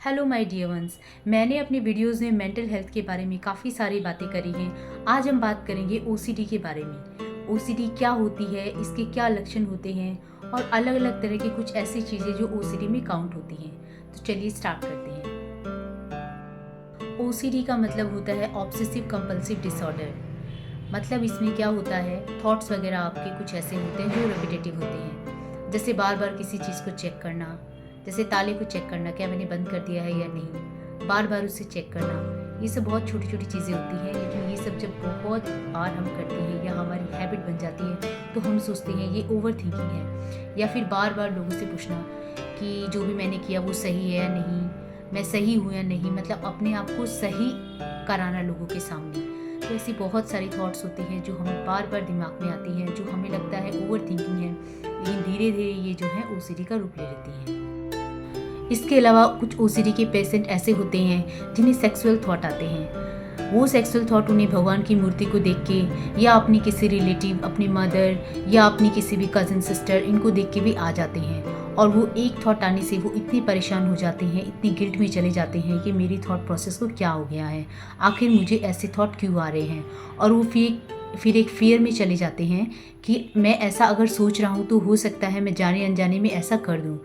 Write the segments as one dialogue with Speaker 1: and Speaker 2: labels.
Speaker 1: Hello my dear ones. मैंने अपने videos में मेंटल हेल्थ के बारे में काफ़ी सारी बातें करी हैं। आज हम बात करेंगे ओसीडी के बारे में। ओसीडी क्या होती है, इसके क्या लक्षण होते हैं और अलग अलग तरह की कुछ ऐसी चीज़ें जो ओसीडी में काउंट होती हैं। तो चलिए स्टार्ट करते हैं। ओसीडी का मतलब होता है ऑब्सेसिव कंपल्सिव डिसऑर्डर। मतलब इसमें क्या होता है, थॉट्स वगैरह आपके कुछ ऐसे होते हैं जो रिपीटेटिव होते हैं। जैसे बार बार किसी चीज़ को चेक करना, जैसे ताले को चेक करना, क्या मैंने बंद कर दिया है या नहीं, बार बार उसे चेक करना। ये सब बहुत छोटी छोटी चीज़ें होती हैं, लेकिन ये सब जब बहुत बार हम करते हैं या हमारी हैबिट बन जाती है तो हम सोचते हैं ये ओवर थिंकिंग है। या फिर बार बार लोगों से पूछना कि जो भी मैंने किया वो सही है या नहीं, मैं सही हूँ या नहीं, मतलब अपने आप को सही कराना लोगों के सामने। तो ऐसी बहुत सारी थॉट्स होती हैं जो हमें बार बार दिमाग में आती हैं, जो हमें लगता है ओवर थिंकिंग है, लेकिन धीरे धीरे ये जो है ओसीडी का रूप ले लेती हैं। इसके अलावा कुछ ओसीडी के पेशेंट ऐसे होते हैं जिन्हें सेक्सुअल थॉट आते हैं। वो सेक्सुअल थॉट उन्हें भगवान की मूर्ति को देख के या अपनी किसी रिलेटिव, अपनी मदर या अपनी किसी भी कज़न सिस्टर, इनको देख के भी आ जाते हैं। और वो एक थॉट आने से वो इतने परेशान हो जाते हैं, इतनी गिल्ट में चले जाते हैं कि मेरी थॉट प्रोसेस को क्या हो गया है, आखिर मुझे ऐसे थॉट क्यों आ रहे हैं। और वो फिर एक फियर में चले जाते हैं कि मैं ऐसा अगर सोच रहा हूँ तो हो सकता है मैं जाने अनजाने में ऐसा कर दूँ।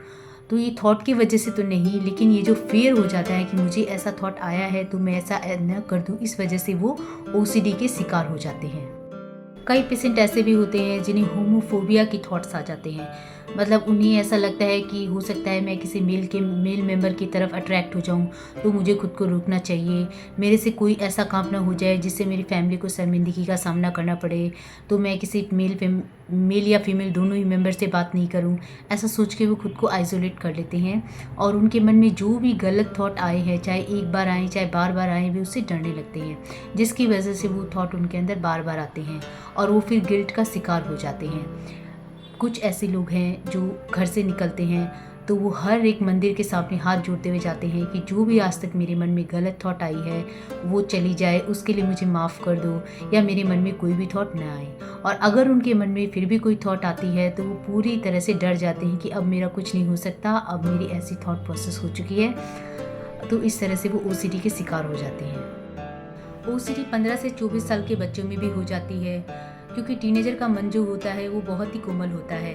Speaker 1: तो ये थॉट की वजह से तो नहीं, लेकिन ये जो फियर हो जाता है कि मुझे ऐसा थॉट आया है तो मैं ऐसा न कर दूँ, इस वजह से वो ओसीडी के शिकार हो जाते हैं। कई पेशेंट ऐसे भी होते हैं जिन्हें होमोफोबिया की थॉट्स आ जाते हैं। मतलब उन्हें ऐसा लगता है कि हो सकता है मैं किसी मेल मेंबर की तरफ अट्रैक्ट हो जाऊं, तो मुझे खुद को रोकना चाहिए। मेरे से कोई ऐसा काम ना हो जाए जिससे मेरी फैमिली को शर्मिंदगी का सामना करना पड़े, तो मैं किसी मेल या फीमेल दोनों ही मेंबर से बात नहीं करूं। ऐसा सोच के वो खुद को आइसोलेट कर लेते हैं और उनके मन में जो भी गलत थॉट आए हैं, चाहे एक बार आए चाहे बार बार आए, वे उससे डरने लगते हैं, जिसकी वजह से वो थॉट उनके अंदर बार बार आते हैं और वो फिर गिल्ट का शिकार हो जाते हैं। कुछ ऐसे लोग हैं जो घर से निकलते हैं तो वो हर एक मंदिर के सामने हाथ जोड़ते हुए जाते हैं कि जो भी आज तक मेरे मन में गलत थॉट आई है वो चली जाए, उसके लिए मुझे माफ़ कर दो, या मेरे मन में कोई भी थॉट ना आए। और अगर उनके मन में फिर भी कोई थॉट आती है तो वो पूरी तरह से डर जाते हैं कि अब मेरा कुछ नहीं हो सकता, अब मेरी ऐसी थॉट प्रोसेस हो चुकी है। तो इस तरह से वो ओसीडी के शिकार हो जाते हैं। ओसीडी 15 से 24 साल के बच्चों में भी हो जाती है, क्योंकि टीनेजर का मन जो होता है वो बहुत ही कोमल होता है।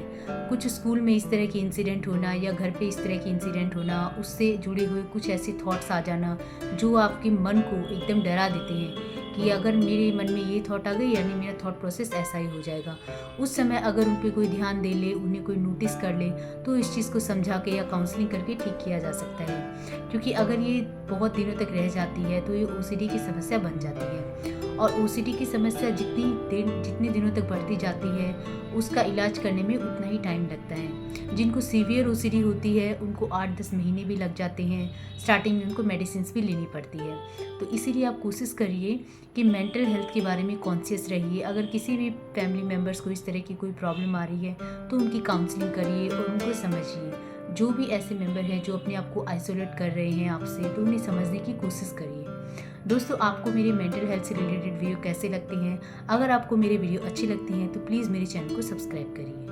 Speaker 1: कुछ स्कूल में इस तरह की इंसिडेंट होना या घर पे इस तरह की इंसिडेंट होना, उससे जुड़े हुए कुछ ऐसे थॉट्स आ जाना जो आपके मन को एकदम डरा देते हैं कि अगर मेरे मन में ये थॉट आ गई यानी मेरा थॉट प्रोसेस ऐसा ही हो जाएगा। उस समय अगर उन पर कोई ध्यान दे ले, उन्हें कोई नोटिस कर ले, तो इस चीज़ को समझा के या काउंसलिंग करके ठीक किया जा सकता है। क्योंकि अगर ये बहुत दिनों तक रह जाती है तो ये ओसीडी की समस्या बन जाती है। और ओसीडी की समस्या जितने दिनों तक बढ़ती जाती है, उसका इलाज करने में उतना ही टाइम लगता है। जिनको सीवियर ओसीडी होती है उनको 8-10 महीने भी लग जाते हैं, स्टार्टिंग में उनको मेडिसिन भी लेनी पड़ती है। तो इसीलिए आप कोशिश करिए कि मेंटल हेल्थ के बारे में कॉन्शियस रहिए। अगर किसी भी फैमिली मेम्बर्स को इस तरह की कोई प्रॉब्लम आ रही है तो उनकी काउंसलिंग करिए और उनको समझिए। जो भी ऐसे मेंबर हैं जो अपने आप को आइसोलेट कर रहे हैं आपसे, तो उन्हें समझने की कोशिश करिए। दोस्तों, आपको मेरे मेंटल हेल्थ से रिलेटेड वीडियो कैसे लगती हैं? अगर आपको मेरे वीडियो अच्छी लगती हैं तो प्लीज़ मेरे चैनल को सब्सक्राइब करिए।